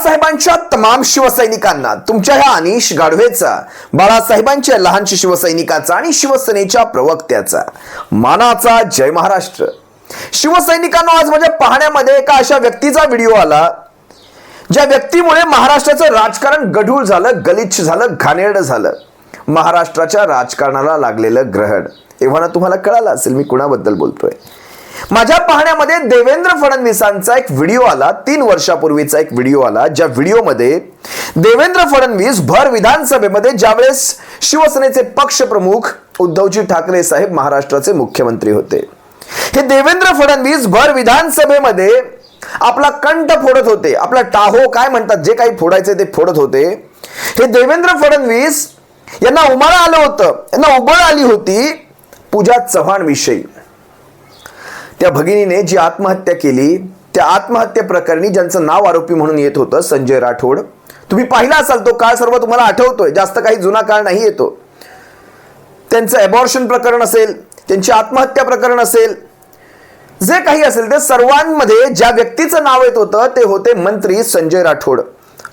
बाळासाहेबांच्या तमाम शिवसैनिकांना तुमच्या ह्या अनिश गाढवेचा, बाळासाहेबांच्या लहानशा शिवसैनिकाचा आणि शिवसेनेच्या प्रवक्त्याचा मानाचा जय महाराष्ट्र. शिवसैनिकांनो, आज माझ्या पाहण्यामध्ये एका अशा व्यक्तीचा व्हिडिओ आला ज्या व्यक्तीमुळे महाराष्ट्राचं राजकारण गढूळ झालं, गलिच्छ झालं, घाणेरडं झालं. महाराष्ट्राच्या राजकारणाला लागलेलं ग्रहण. एव्हा तुम्हाला कळालं असेल मी कुणाबद्दल बोलतोय. माझ्या पाहण्यामध्ये देवेंद्र फडणवीसांचा एक व्हिडिओ आला, 3 वर्षापूर्वीचा एक व्हिडिओ आला, ज्या व्हिडिओमध्ये देवेंद्र फडणवीस भर विधानसभेमध्ये ज्यावेळेस शिवसेनेचे पक्षप्रमुख उद्धवजी ठाकरे साहेब महाराष्ट्राचे मुख्यमंत्री होते, हे देवेंद्र फडणवीस भर विधानसभेमध्ये आपला कंठ फोडत होते, आपला टाहो काय म्हणतात, जे काही फोडायचे ते फोडत होते. हे देवेंद्र फडणवीस यांना उमाळा आलं होतं, यांना उबळ आली होती पूजा चव्हाण विषयी. त्या भगिनीने जी आत्महत्या केली, त्या आत्महत्या प्रकरणी ज्यांचं नाव आरोपी म्हणून येत होतं संजय राठोड, तुम्ही पाहिला असाल तो काळ, सर्व तुम्हाला आठवतोय, जास्त काही जुना काळ नाही येतो. त्यांचं अबॉर्शन प्रकरण असेल, त्यांची आत्महत्या प्रकरण असेल, जे काही असेल ते सर्वांमध्ये ज्या व्यक्तीचं नाव येत होतं ते होते मंत्री संजय राठोड,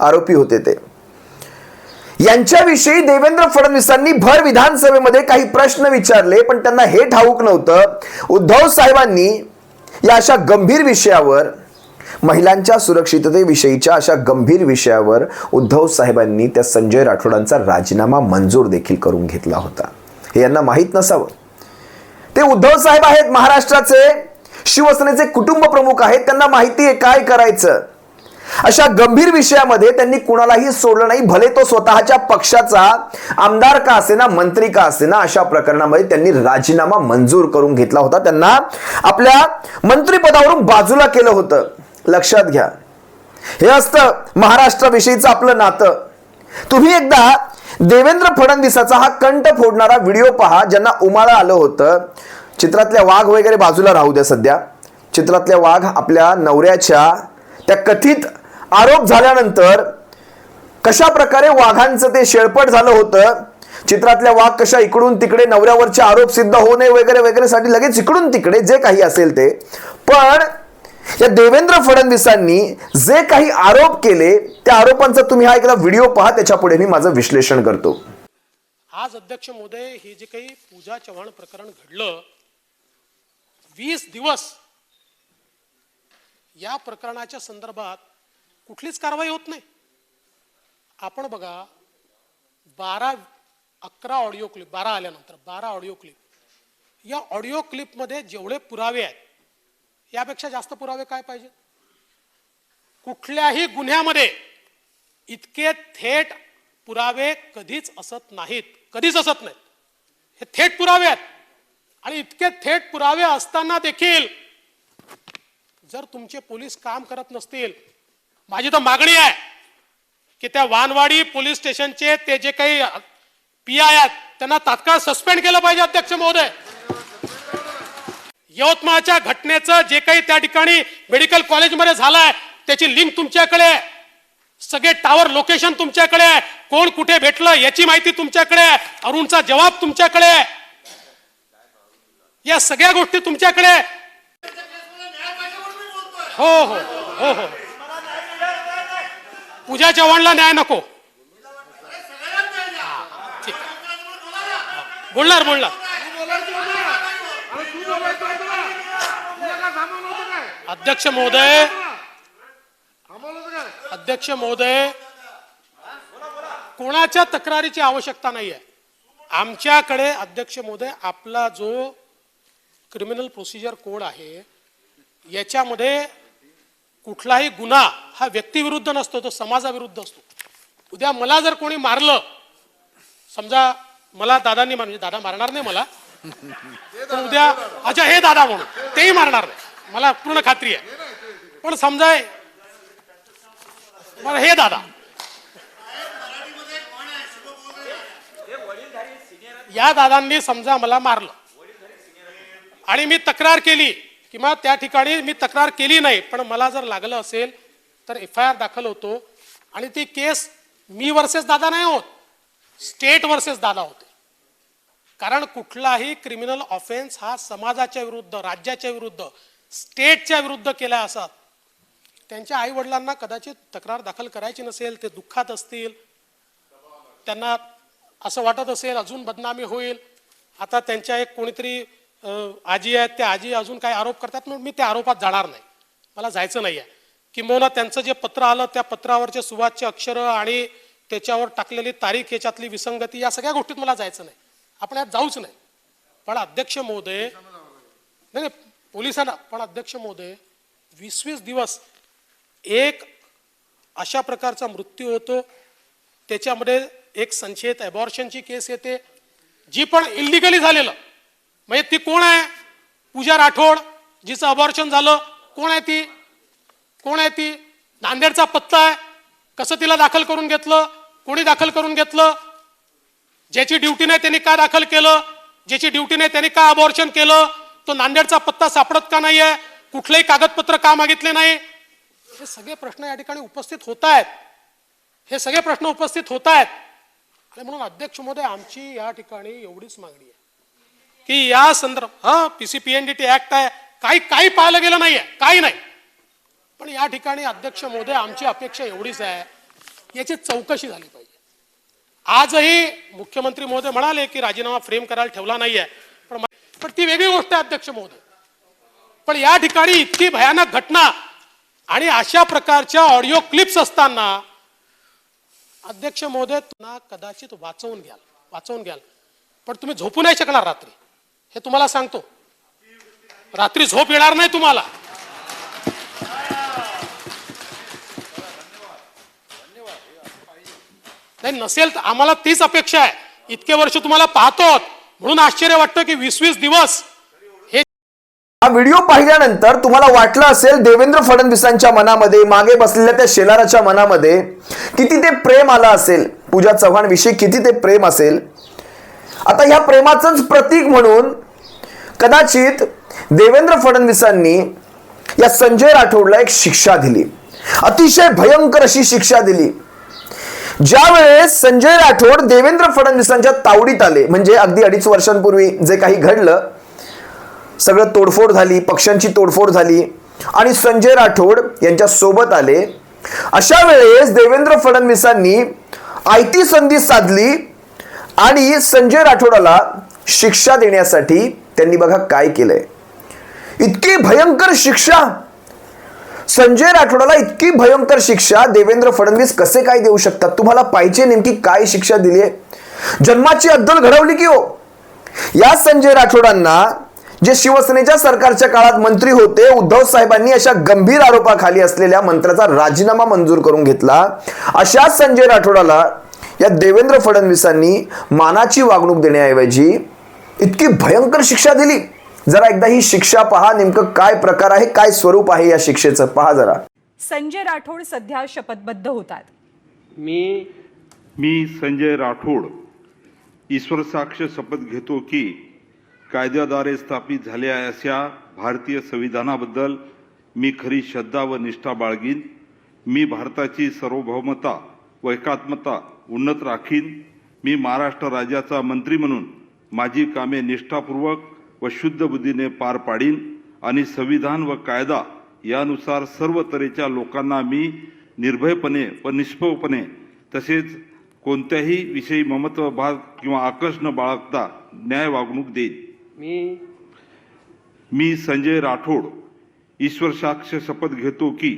आरोपी होते ते. यांच्याविषयी देवेंद्र फडणवीसांनी भर विधानसभेमध्ये काही प्रश्न विचारले, पण त्यांना हे ठाऊक नव्हतं उद्धव साहेबांनी या अशा गंभीर विषयावर, महिलांच्या सुरक्षिततेविषयीच्या अशा गंभीर विषयावर उद्धव साहेबांनी त्या संजय राठोडांचा राजीनामा मंजूर देखील करून घेतला होता. हे यांना माहीत नसावं. ते उद्धव साहेब आहेत, महाराष्ट्राचे शिवसेनेचे कुटुंब प्रमुख आहेत, त्यांना माहिती आहे काय करायचं. अशा गंभीर विषयामध्ये त्यांनी कुणालाही सोडलं नाही, भले तो स्वतःच्या पक्षाचा आमदार का असेना, मंत्री का असेना. अशा प्रकरणामध्ये त्यांनी राजीनामा मंजूर करून घेतला होता, त्यांना आपल्या मंत्रिपदावरून बाजूला केलं होतं. लक्षात घ्या, हे असतं महाराष्ट्राविषयीचं आपलं नातं. तुम्ही एकदा देवेंद्र फडणवीसाचा हा कंठ फोडणारा व्हिडिओ पहा, ज्यांना उमाळा आलं होतं. चित्रातल्या वाघ वगैरे बाजूला राहू द्या सध्या. चित्रातल्या वाघ आपल्या नवऱ्याच्या त्या कथित आरोप झाल्यानंतर कशा प्रकारे वाघांचं ते शेळपट झालं होतं. चित्रातल्या वाघ कशा इकडून तिकडे नवऱ्यावरचे आरोप सिद्ध होऊ नये वगैरे वगैरे साठी लगेच इकडून तिकडे जे काही असेल ते. पण या देवेंद्र फडणवीसांनी जे काही आरोप केले त्या आरोपांचा तुम्ही हा एकदा व्हिडिओ पहा, त्याच्या पुढे मी माझं विश्लेषण करतो. आज अध्यक्ष महोदय, हे जे काही पूजा चव्हाण प्रकरण घडलं, 20 दिवस या प्रकरणाच्या संदर्भात कुठलीच कारवाई होत नाही. आपण बघा, 11 ऑडिओ क्लिप, 12 आल्यानंतर 12 ऑडिओ क्लिप, या ऑडिओ क्लिपमध्ये जेवढे पुरावे आहेत यापेक्षा जास्त पुरावे काय पाहिजे. कुठल्याही गुन्ह्यामध्ये इतके थेट पुरावे कधीच असत नाहीत, कधीच असत नाहीत. हे थेट पुरावे आहेत. आणि इतके थेट पुरावे असताना देखील जर तुमचे पोलीस काम करत नसतील, माझी तर मागणी आहे की त्या वानवाडी पोलीस स्टेशनचे ते जे काही पीआय आहेत त्यांना तात्काळ सस्पेंड केलं पाहिजे. अध्यक्ष महोदय, यवतमाळच्या घटनेचं जे काही त्या ठिकाणी मेडिकल कॉलेजमध्ये झालंय त्याची लिंक तुमच्याकडे आहे, सगळे टावर लोकेशन तुमच्याकडे आहे, कोण कुठे भेटलं याची माहिती तुमच्याकडे आहे, अरुणचा जबाब तुमच्याकडे आहे, या सगळ्या गोष्टी तुमच्याकडे आहे. हो हो हो हो पूजा चव्हाणला न्याय नको. ठीक, बोलणार बोलणार. अध्यक्ष महोदय, अध्यक्ष महोदय, कोणाच्या तक्रारीची आवश्यकता नाही आहे आमच्याकडे. अध्यक्ष महोदय, आपला जो क्रिमिनल प्रोसिजर कोड आहे याच्यामध्ये कुठलाही गुन्हा हा व्यक्तीविरुद्ध नसतो, तो समाजाविरुद्ध असतो. उद्या मला जर कोणी मारलं, समजा मला दादांनी म्हणजे दादा मारणार नाही मला, पण उद्या अच्छा हे दादा म्हणून तेही मारणार नाही, मला पूर्ण खात्री आहे. पण समजा मला हे दादा, या दादांनी समजा मला मारलं आणि मी तक्रार केली किंवा त्या ठिकाणी मी तक्रार केली नाही, पण मला जर लागलं असेल तर FIR दाखल होतो आणि ती केस मी वर्सेस दादा नाही होत, स्टेट वर्सेस दादा होते. कारण कुठलाही क्रिमिनल ऑफेन्स हा समाजाच्या विरुद्ध, राज्याच्या विरुद्ध, स्टेटच्या विरुद्ध केला असतात. त्यांच्या आई वडिलांना कदाचित तक्रार दाखल करायची नसेल, ते दुःखात असतील, त्यांना असं वाटत असेल अजून बदनामी होईल. आता त्यांच्या एक कोणीतरी आजी आहेत, त्या आजी अजून काही आरोप करतात, म्हणून मी त्या आरोपात जाणार नाही, मला जायचं नाही आहे. किंबहुना त्यांचं जे पत्र आलं त्या पत्रावरचे सुवाच्य अक्षरं आणि त्याच्यावर टाकलेली तारीख याच्यातली विसंगती, या सगळ्या गोष्टीत मला जायचं नाही, आपण यात जाऊच नाही. पण अध्यक्ष महोदय, नाही पोलिसांना, पण अध्यक्ष महोदय 20-20 दिवस एक अशा प्रकारचा मृत्यू होतो, त्याच्यामध्ये एक संशयित अबॉर्शनची केस येते, जी पण इल्लिगली झालेलं. म्हणजे ती कोण आहे? पूजा राठोड, जिचं अबॉर्शन झालं. कोण आहे ती? कोण आहे ती? नांदेडचा पत्ता आहे. कसं तिला दाखल करून घेतलं? कोणी दाखल करून घेतलं? ज्याची ड्युटी नाही त्यांनी का दाखल केलं? ज्याची ड्युटी नाही त्यांनी का अबॉर्शन केलं? तो नांदेडचा पत्ता सापडत का नाहीये? कुठलेही कागदपत्र का मागितले नाही? हे सगळे प्रश्न या ठिकाणी उपस्थित होत आहेत. हे सगळे प्रश्न उपस्थित होत आहेत. आणि म्हणून अध्यक्ष महोदय, आमची या ठिकाणी एवढीच मागणी आहे की या संदर्भात PCPNDT ऍक्ट आहे, काही पाहिलं गेलं नाहीये, काही नाही. पण या ठिकाणी अध्यक्ष महोदय, आमची अपेक्षा एवढीच आहे, याची चौकशी झाली पाहिजे. आजही मुख्यमंत्री महोदय म्हणाले की राजीनामा फ्रेम करायला ठेवला नाहीये, पण ती वेगळी गोष्ट आहे अध्यक्ष महोदय. पण या ठिकाणी इतकी भयानक घटना आणि अशा प्रकारच्या ऑडिओ क्लिप्स असताना अध्यक्ष महोदय, तुम्हाला कदाचित वाचवून घ्याल, पण तुम्ही झोपू नाही शकणार रात्री, हे तुम्हाला सांगतो. रात्री झोप येणार नाही तुम्हाला. नाही नसेल तर आम्हाला तीच अपेक्षा आहे. इतके वर्ष तुम्हाला पाहतो म्हणून आश्चर्य वाटतं की 20-20 दिवस. हा व्हिडिओ पाहिल्यानंतर तुम्हाला वाटलं असेल देवेंद्र फडणवीसांच्या मनामध्ये, मागे बसलेल्या त्या शेलाराच्या मनामध्ये किती ते प्रेम आलं असेल, पूजा चव्हाण विषयी किती ते प्रेम असेल. आता ह्या प्रेमाचंच प्रतीक म्हणून कदाचित देवेंद्र फडणवीसांनी या संजय राठोडला एक शिक्षा दिली, अतिशय भयंकर अशी शिक्षा दिली. ज्यावेळेस संजय राठोड देवेंद्र फडणवीसांच्या तावडीत आले, म्हणजे अगदी 2.5 वर्षांपूर्वी जे काही घडलं, सगळं तोडफोड झाली, पक्षांची तोडफोड झाली आणि संजय राठोड यांच्या सोबत आले. अशा वेळेस देवेंद्र फडणवीसांनी आयती संधी साधली आणि संजय राठोडाला शिक्षा देण्यासाठी त्यांनी बघा काय केलंय. इतकी भयंकर शिक्षा संजय राठोडाला, इतकी भयंकर शिक्षा देवेंद्र फडणवीस कसे काय देऊ शकतात? तुम्हाला पाहिजे नेमकी काय शिक्षा दिली आहे? जन्माची अद्दल घडवली की हो. या संजय राठोडांना, जे शिवसेनेच्या सरकारच्या काळात मंत्री होते, उद्धव साहेबांनी अशा गंभीर आरोपाखाली असलेल्या मंत्र्याचा राजीनामा मंजूर करून घेतला, अशा संजय राठोडाला या देवेंद्र फडणवीसांनी मानाची वागणूक देण्याऐवजी इतकी भयंकर शिक्षा दिली. जरा एकदा ही शिक्षा पहा, नेमकं काय प्रकार आहे, काय स्वरूप आहे या शिक्षेचं, पहा जरा. संजय राठोड सध्या शपथबद्ध होतात. मी संजय राठोड ईश्वर साक्ष शपथ घेतो की कायद्याद्वारे स्थापित झालेल्या अशा भारतीय संविधानाबद्दल मी खरी श्रद्धा व निष्ठा बाळगीन. मी भारताची सार्वभौमता व एकात्मता उन्नत राखीन. मी महाराष्ट्र राज्याचा मंत्री म्हणून माझी कामे निष्ठापूर्वक व शुद्ध बुद्धीने पार पाडीन आणि संविधान व कायदा यानुसार सर्व तऱ्हेच्या लोकांना मी निर्भयपणे व निष्पक्षपणे तसेच कोणत्याही विषयी ममत्व भाग किंवा आकर्ष न बाळगता न्याय वागणूक देईन. मी संजय राठोड ईश्वर साक्ष शपथ घेतो की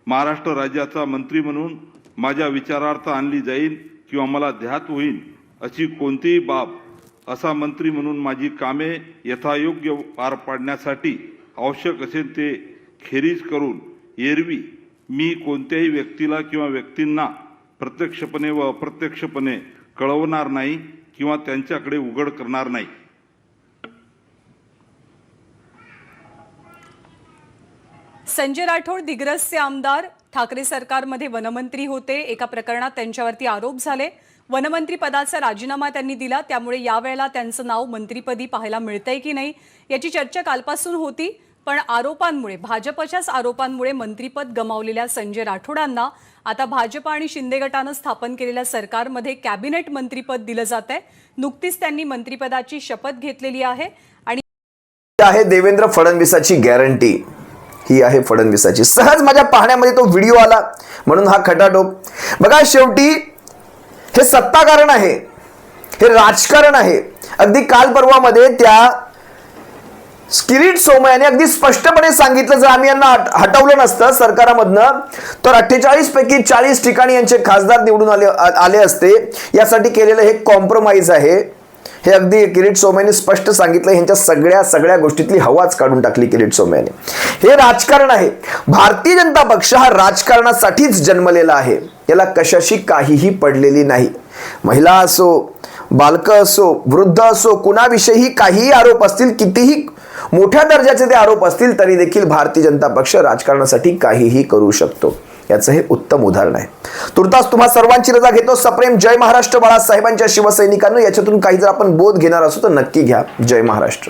महाराष्ट्र राज्याचा मंत्री म्हणून माझ्या विचारार्थ आणली जाईल किंवा मला ध्यात होईल अशी कोणतीही बाब असा मंत्री म्हणून माझी कामे यथायोग्य पार पाडण्यासाठी आवश्यक असेल ते खेरीज करून एरवी मी कोणत्याही व्यक्तीला किंवा व्यक्तींना प्रत्यक्षपणे व अप्रत्यक्षपणे कळवणार नाही किंवा त्यांच्याकडे उघड करणार नाही. संजय राठोड दिग्रसचे आमदार, ठाकरे सरकारमध्ये वनमंत्री होते. एका प्रकरणात त्यांच्यावरती आरोप झाले. वनमंत्री पदाचा राजीनामा त्यांनी दिला, त्यामुळे यावेळेला त्यांचं नाव मंत्रिपदी पाहायला मिळतंय की नाही याची चर्चा कालपासून होती. पण आरोपांमुळे, भाजपच्याच आरोपांमुळे मंत्रिपद गमावलेल्या संजय राठोडांना आता भाजप आणि शिंदे गटानं स्थापन केलेल्या सरकारमध्ये कॅबिनेट मंत्रिपद दिलं जात आहे. नुकतीच त्यांनी मंत्रिपदाची शपथ घेतलेली आहे आणि आहे देवेंद्र फडणवीसाची गॅरंटी. ही आहे फडणवीसाची. सहज माझ्या पाहण्यामध्ये तो व्हिडिओ आला म्हणून हा खटाटोप. बघा, शेवटी हे सत्ताकारण आहे, हे राजकारण आहे. अगदी काल परवामध्ये त्या किरीट सोमय्याने अगदी स्पष्टपणे सांगितलं, जर आम्ही यांना हटवलं नसतं सरकारामधनं तर 48 पैकी 40 ठिकाणी यांचे खासदार निवडून आले असते. यासाठी केलेलं हे कॉम्प्रोमाइज आहे. हे अगदी किरीट सोमय्याने स्पष्ट सांगितलं. ह्यांच्या सगळ्या गोष्टीतली हवाच काढून टाकली किरीट सोमय्याने. हे राजकारण आहे. भारतीय जनता पक्ष हा राजकारणासाठीच जन्मलेला आहे. याला कशाशी काहीही पडलेली नाही. महिला असो, बालकं असो, वृद्ध असो, कुणाविषयी काहीही आरोप असतील, कितीही मोठ्या दर्जाचे ते आरोप असतील, तरी देखील भारतीय जनता पक्ष राजकारणासाठी काहीही करू शकतो. याचं हे उत्तम उदाहरण आहे. तुर्तास तुम्हा सर्वांची रजा घेतो. सप्रेम जय महाराष्ट्र. बाळासाहेबांच्या शिवसैनिकांना याच्यातून काही जर आपण बोध घेणार असू तर नक्की घ्या. जय महाराष्ट्र.